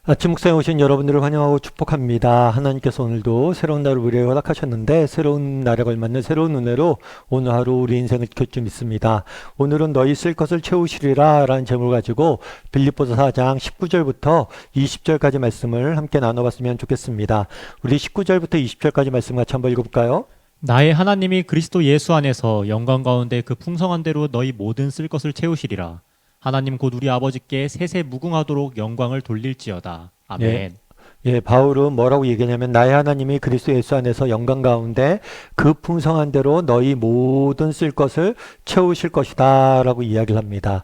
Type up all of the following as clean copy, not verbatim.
아침 묵상에 오신 여러분들을 환영하고 축복합니다. 하나님께서 오늘도 새로운 날을 우리에게 허락하셨는데 새로운 날에 걸맞는 새로운 은혜로 오늘 하루 우리 인생을 지킬 줄 믿습니다. 오늘은 너희 쓸 것을 채우시리라 라는 제목을 가지고 빌립보서 4장 19절부터 20절까지 말씀을 함께 나눠봤으면 좋겠습니다. 우리 19절부터 20절까지 말씀 같이 한번 읽어볼까요? 나의 하나님이 그리스도 예수 안에서 영광 가운데 그 풍성한 대로 너희 모든 쓸 것을 채우시리라. 하나님 곧 우리 아버지께 세세 무궁하도록 영광을 돌릴지어다. 아멘. 바울은 뭐라고 얘기하냐면 나의 하나님이 그리스도 예수 안에서 영광 가운데 그 풍성한 대로 너희 모든 쓸 것을 채우실 것이다 라고 이야기를 합니다.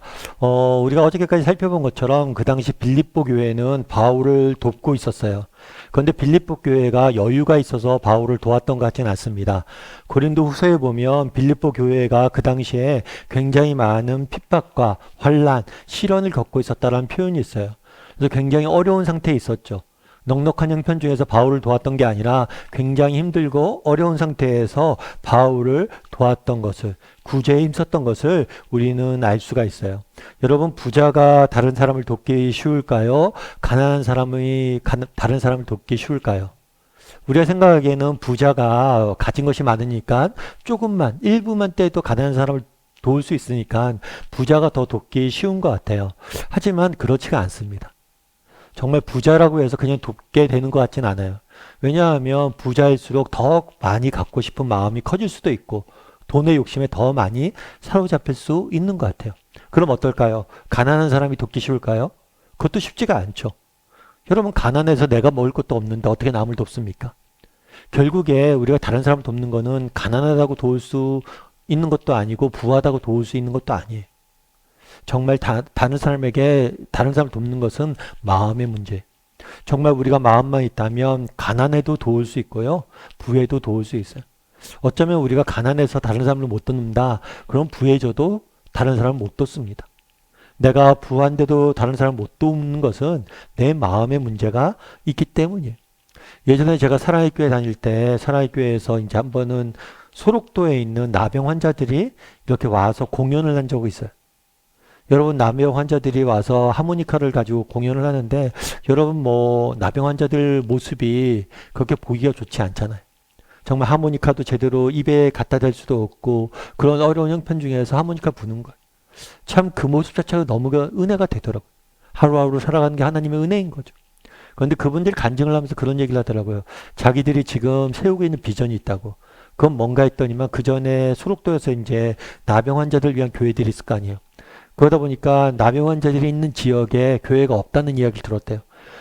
우리가 어저께까지 살펴본 것처럼 그 당시 빌립보 교회는 바울을 돕고 있었어요. 그런데 빌립보 교회가 여유가 있어서 바울을 도왔던 것 같지는 않습니다. 고린도 후서에 보면 빌립보 교회가 그 당시에 굉장히 많은 핍박과 환란, 시련을 겪고 있었다라는 표현이 있어요. 그래서 굉장히 어려운 상태에 있었죠. 넉넉한 형편 중에서 바울을 도왔던 게 아니라 굉장히 힘들고 어려운 상태에서 바울을 도왔던 것을, 구제에 힘썼던 것을 우리는 알 수가 있어요. 여러분, 부자가 다른 사람을 돕기 쉬울까요? 가난한 사람이 다른 사람을 돕기 쉬울까요? 우리가 생각하기에는 부자가 가진 것이 많으니까 조금만, 일부만 떼도 가난한 사람을 도울 수 있으니까 부자가 더 돕기 쉬운 것 같아요. 하지만 그렇지가 않습니다. 정말 부자라고 해서 그냥 돕게 되는 것 같진 않아요. 왜냐하면 부자일수록 더 많이 갖고 싶은 마음이 커질 수도 있고 돈의 욕심에 더 많이 사로잡힐 수 있는 것 같아요. 그럼 어떨까요? 가난한 사람이 돕기 쉬울까요? 그것도 쉽지가 않죠. 여러분, 가난해서 내가 먹을 것도 없는데 어떻게 남을 돕습니까? 결국에 우리가 다른 사람 돕는 거는 가난하다고 도울 수 있는 것도 아니고 부하다고 도울 수 있는 것도 아니에요. 정말 다른 사람에게 다른 사람을 돕는 것은 마음의 문제. 정말 우리가 마음만 있다면 가난해도 도울 수 있고요. 부해도 도울 수 있어요. 어쩌면 우리가 가난해서 다른 사람을 못 돕는다. 그럼 부해져도 다른 사람을 못 돕습니다. 내가 부한데도 다른 사람을 못 돕는 것은 내 마음의 문제가 있기 때문이에요. 예전에 제가 사랑의 교회 다닐 때 사랑의 교회에서 이제 한 번은 소록도에 있는 나병 환자들이 이렇게 와서 공연을 한 적이 있어요. 여러분, 나병 환자들이 와서 하모니카를 가지고 공연을 하는데 여러분 나병 환자들 모습이 그렇게 보기가 좋지 않잖아요. 정말 하모니카도 제대로 입에 갖다 댈 수도 없고 그런 어려운 형편 중에서 하모니카 부는 거예요. 참 그 모습 자체가 너무 은혜가 되더라고요. 하루하루 살아가는 게 하나님의 은혜인 거죠. 그런데 그분들이 간증을 하면서 그런 얘기를 하더라고요. 자기들이 지금 세우고 있는 비전이 있다고. 그건 뭔가 했더니만 그 전에 소록도에서 이제 나병 환자들 위한 교회들이 있을 거 아니에요. 그러다 보니까 나병 환자들이 있는 지역에 교회가 없다는 이야기를 들었대요.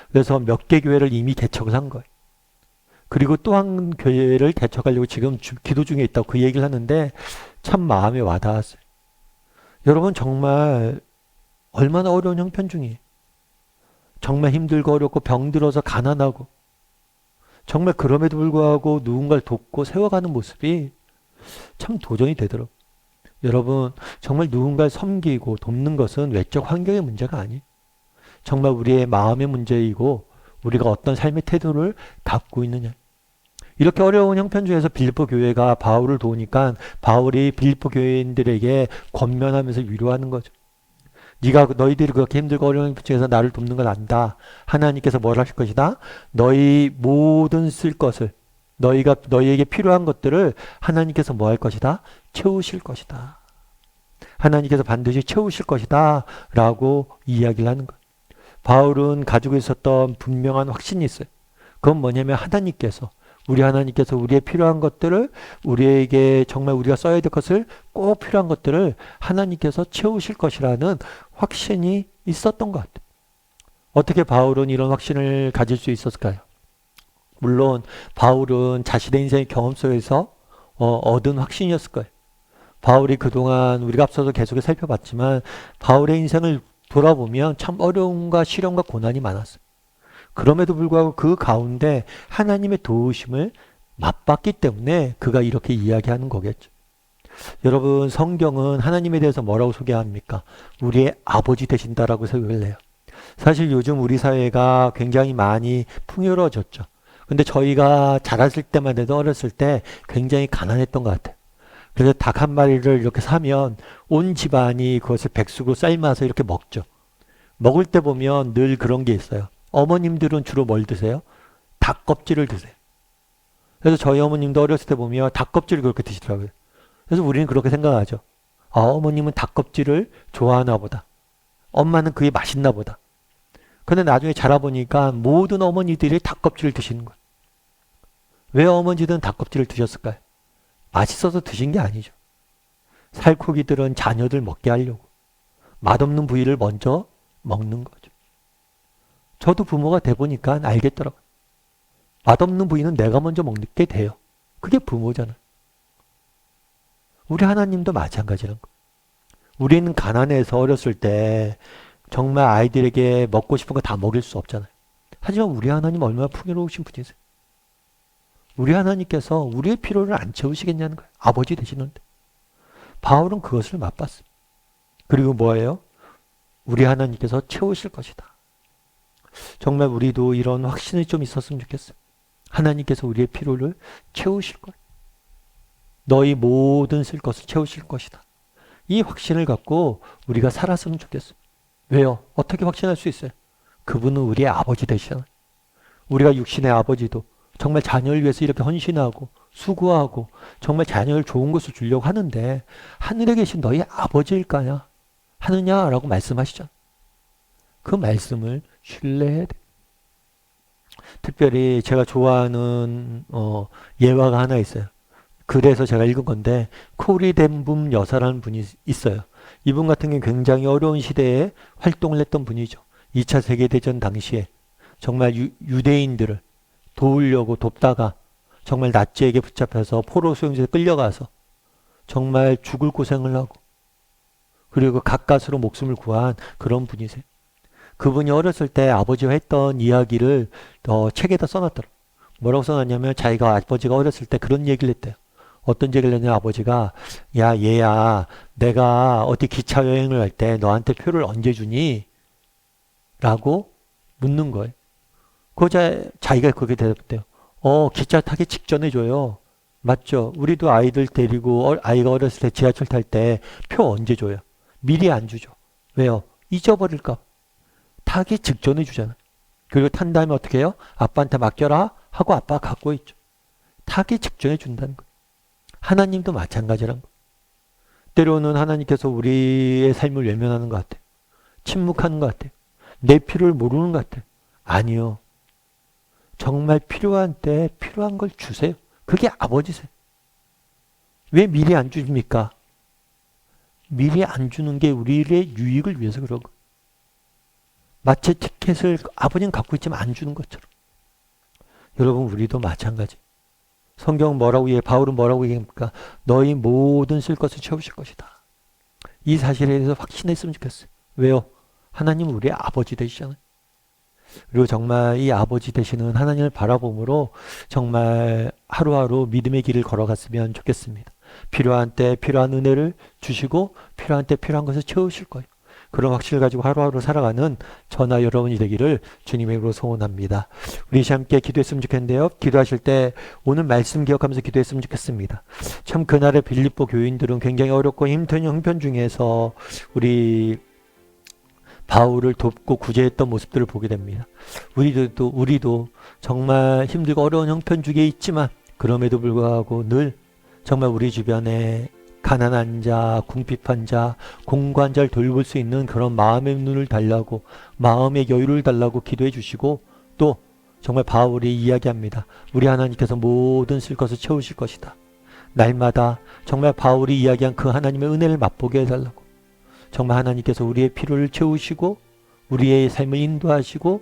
그래서 몇 개 교회를 이미 개척을 한 거예요. 그리고 또 한 교회를 개척하려고 지금 기도 중에 있다고 그 얘기를 하는데 참 마음에 와닿았어요. 여러분, 정말 얼마나 어려운 형편 중이에요. 정말 힘들고 어렵고 병들어서 가난하고 정말 그럼에도 불구하고 누군가를 돕고 세워가는 모습이 참 도전이 되더라고요. 여러분, 정말 누군가를 섬기고 돕는 것은 외적 환경의 문제가 아니에요. 정말 우리의 마음의 문제이고 우리가 어떤 삶의 태도를 갖고 있느냐. 이렇게 어려운 형편 중에서 빌립보 교회가 바울을 도우니까 바울이 빌립보 교회인들에게 권면하면서 위로하는 거죠. 너희들이 그렇게 힘들고 어려운 형편 중에서 나를 돕는 걸 안다. 하나님께서 뭘 하실 것이다? 너희 모든 쓸 것을 너희에게 필요한 것들을 하나님께서 뭐 할 것이다? 채우실 것이다. 하나님께서 반드시 채우실 것이다 라고 이야기를 하는 거예요. 바울은 가지고 있었던 분명한 확신이 있어요. 그건 뭐냐면 우리 하나님께서 우리의 필요한 것들을 우리에게 정말 우리가 써야 될 것을 꼭 필요한 것들을 하나님께서 채우실 것이라는 확신이 있었던 것 같아요. 어떻게 바울은 이런 확신을 가질 수 있었을까요? 물론 바울은 자신의 인생의 경험 속에서 얻은 확신이었을 거예요. 바울이 그동안 우리가 앞서서 계속 살펴봤지만 바울의 인생을 돌아보면 참 어려움과 시련과 고난이 많았어요. 그럼에도 불구하고 그 가운데 하나님의 도우심을 맛봤기 때문에 그가 이렇게 이야기하는 거겠죠. 여러분, 성경은 하나님에 대해서 뭐라고 소개합니까? 우리의 아버지 되신다라고 소개를 해요. 사실 요즘 우리 사회가 굉장히 많이 풍요로워졌죠. 근데 저희가 자랐을 때만 해도 어렸을 때 굉장히 가난했던 것 같아요. 그래서 닭 한 마리를 이렇게 사면 온 집안이 그것을 백숙으로 삶아서 이렇게 먹죠. 먹을 때 보면 늘 그런 게 있어요. 어머님들은 주로 뭘 드세요? 닭 껍질을 드세요. 그래서 저희 어머님도 어렸을 때 보면 닭 껍질을 그렇게 드시더라고요. 그래서 우리는 그렇게 생각하죠. 아, 어머님은 닭 껍질을 좋아하나 보다. 엄마는 그게 맛있나 보다. 근데 나중에 자라보니까 모든 어머니들이 닭 껍질을 드시는 거예요. 왜 어머니들은 닭 껍질을 드셨을까요? 맛있어서 드신 게 아니죠. 살코기들은 자녀들 먹게 하려고 맛없는 부위를 먼저 먹는 거죠. 저도 부모가 돼 보니까 알겠더라고요. 맛없는 부위는 내가 먼저 먹게 돼요. 그게 부모잖아요. 우리 하나님도 마찬가지라는 거예요. 우리는 가난해서 어렸을 때 정말 아이들에게 먹고 싶은 거 다 먹일 수 없잖아요. 하지만 우리 하나님 얼마나 풍요로우신 분이세요. 우리 하나님께서 우리의 필요를 안 채우시겠냐는 거예요. 아버지 되시는데. 바울은 그것을 맛봤습니다. 그리고 뭐예요? 우리 하나님께서 채우실 것이다. 정말 우리도 이런 확신이 좀 있었으면 좋겠어요. 하나님께서 우리의 필요를 채우실 거예요. 너희 모든 쓸 것을 채우실 것이다. 이 확신을 갖고 우리가 살았으면 좋겠어요. 왜요? 어떻게 확신할 수 있어요? 그분은 우리의 아버지 되시잖아요. 우리가 육신의 아버지도 정말 자녀를 위해서 이렇게 헌신하고 수고하고 정말 자녀를 좋은 것을 주려고 하는데 하늘에 계신 너희 아버지일까냐? 하느냐라고 말씀하시잖아요. 그 말씀을 신뢰해야 돼요. 특별히 제가 좋아하는 예화가 하나 있어요. 그래서 제가 읽은 건데 코리 덴붐 여사라는 분이 있어요. 이분 같은 경우는 굉장히 어려운 시대에 활동을 했던 분이죠. 2차 세계대전 당시에 정말 유대인들을 도우려고 돕다가 정말 나치에게 붙잡혀서 포로 수용소에 끌려가서 정말 죽을 고생을 하고 그리고 가까스로 목숨을 구한 그런 분이세요. 그분이 어렸을 때 아버지와 했던 이야기를 책에다 써놨더라고요. 뭐라고 써놨냐면 자기가 아버지가 어렸을 때 그런 얘기를 했대요. 어떤 얘기를 했냐면 아버지가 야 얘야 내가 어디 기차 여행을 할 때 너한테 표를 언제 주니? 라고 묻는 거예요. 자기가 그렇게 대답했대요. 기차 타기 직전에 줘요. 맞죠? 우리도 아이들 데리고 아이가 어렸을 때 지하철 탈 때 표 언제 줘요? 미리 안 주죠. 왜요? 잊어버릴까? 타기 직전에 주잖아요. 그리고 탄 다음에 어떻게 해요? 아빠한테 맡겨라 하고 아빠가 갖고 있죠. 타기 직전에 준다는 거예요. 하나님도 마찬가지란 거예요. 때로는 하나님께서 우리의 삶을 외면하는 것 같아요. 침묵하는 것 같아요. 내 필요를 모르는 것 같아요. 아니요. 정말 필요한 때 필요한 걸 주세요. 그게 아버지세요. 왜 미리 안 줍니까? 미리 안 주는 게 우리의 유익을 위해서 그런 거예요. 마치 티켓을 아버지는 갖고 있지만 안 주는 것처럼. 여러분 우리도 마찬가지. 성경 바울은 뭐라고 얘기합니까? 너희 모든 쓸 것을 채우실 것이다. 이 사실에 대해서 확신했으면 좋겠어요. 왜요? 하나님은 우리의 아버지 되시잖아요. 그리고 정말 이 아버지 되시는 하나님을 바라봄으로 정말 하루하루 믿음의 길을 걸어갔으면 좋겠습니다. 필요한 때 필요한 은혜를 주시고 필요한 때 필요한 것을 채우실 거예요. 그런 확신을 가지고 하루하루 살아가는 저나 여러분이 되기를 주님의 이름으로 소원합니다. 우리 함께 기도했으면 좋겠는데요. 기도하실 때 오늘 말씀 기억하면서 기도했으면 좋겠습니다. 참 그날의 빌립보 교인들은 굉장히 어렵고 힘든 형편 중에서 우리 바울을 돕고 구제했던 모습들을 보게 됩니다. 우리도 정말 힘들고 어려운 형편 중에 있지만 그럼에도 불구하고 늘 정말 우리 주변에 가난한 자, 궁핍한 자, 공고한 자를 돌볼 수 있는 그런 마음의 눈을 달라고 마음의 여유를 달라고 기도해 주시고 또 정말 바울이 이야기합니다. 우리 하나님께서 모든 쓸 것을 채우실 것이다. 날마다 정말 바울이 이야기한 그 하나님의 은혜를 맛보게 해달라고 정말 하나님께서 우리의 필요를 채우시고 우리의 삶을 인도하시고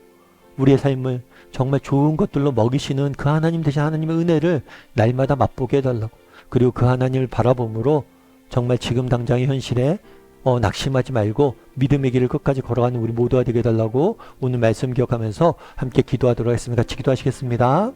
우리의 삶을 정말 좋은 것들로 먹이시는 그 하나님 되신 하나님의 은혜를 날마다 맛보게 해달라고 그리고 그 하나님을 바라봄으로 정말 지금 당장의 현실에 낙심하지 말고 믿음의 길을 끝까지 걸어가는 우리 모두가 되게 해달라고 오늘 말씀 기억하면서 함께 기도하도록 하겠습니다. 같이 기도하시겠습니다.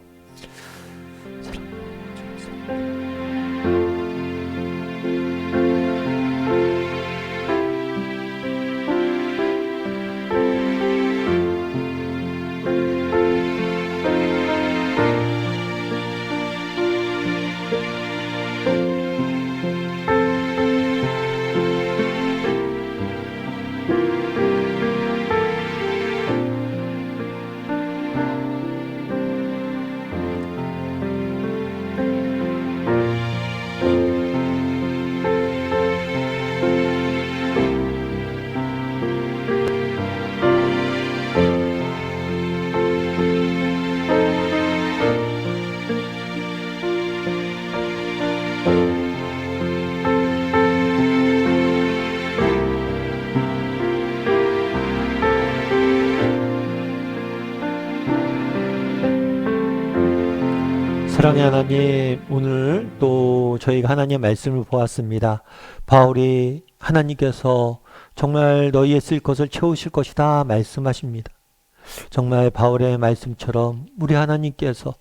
사랑의 하나님, 오늘 또 저희가 하나님의 말씀을 보았습니다. 바울이 하나님께서 정말 너희의 쓸 것을 채우실 것이다 말씀하십니다. 정말 바울의 말씀처럼 우리 하나님께서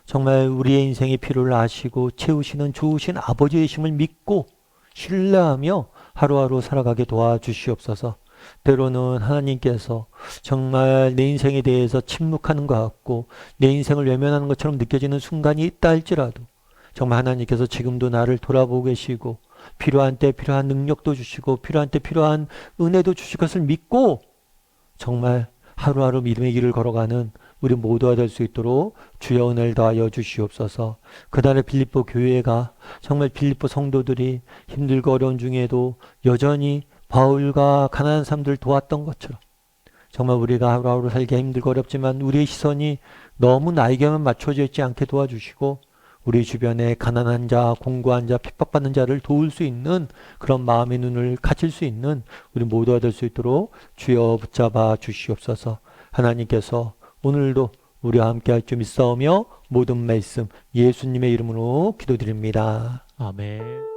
정말 우리의 인생의 필요를 아시고 채우시는 좋으신 아버지이심을 믿고 신뢰하며 하루하루 살아가게 도와주시옵소서. 때로는 하나님께서 정말 내 인생에 대해서 침묵하는 것 같고 내 인생을 외면하는 것처럼 느껴지는 순간이 있다 할지라도 정말 하나님께서 지금도 나를 돌아보고 계시고 필요한 때 필요한 능력도 주시고 필요한 때 필요한 은혜도 주실 것을 믿고 정말 하루하루 믿음의 길을 걸어가는 우리 모두가 될 수 있도록 주여 은혜를 더하여 주시옵소서. 그날의 빌립보 교회가 정말 빌립보 성도들이 힘들고 어려운 중에도 여전히 바울과 가난한 사람들을 도왔던 것처럼 정말 우리가 하루하루 살기 힘들고 어렵지만 우리의 시선이 너무 나에게만 맞춰져 있지 않게 도와주시고 우리 주변에 가난한 자, 공고한 자, 핍박받는 자를 도울 수 있는 그런 마음의 눈을 가질 수 있는 우리 모두가 될 수 있도록 주여 붙잡아 주시옵소서. 하나님께서 오늘도 우리와 함께 할 줄 믿사오며 모든 말씀 예수님의 이름으로 기도드립니다. 아멘.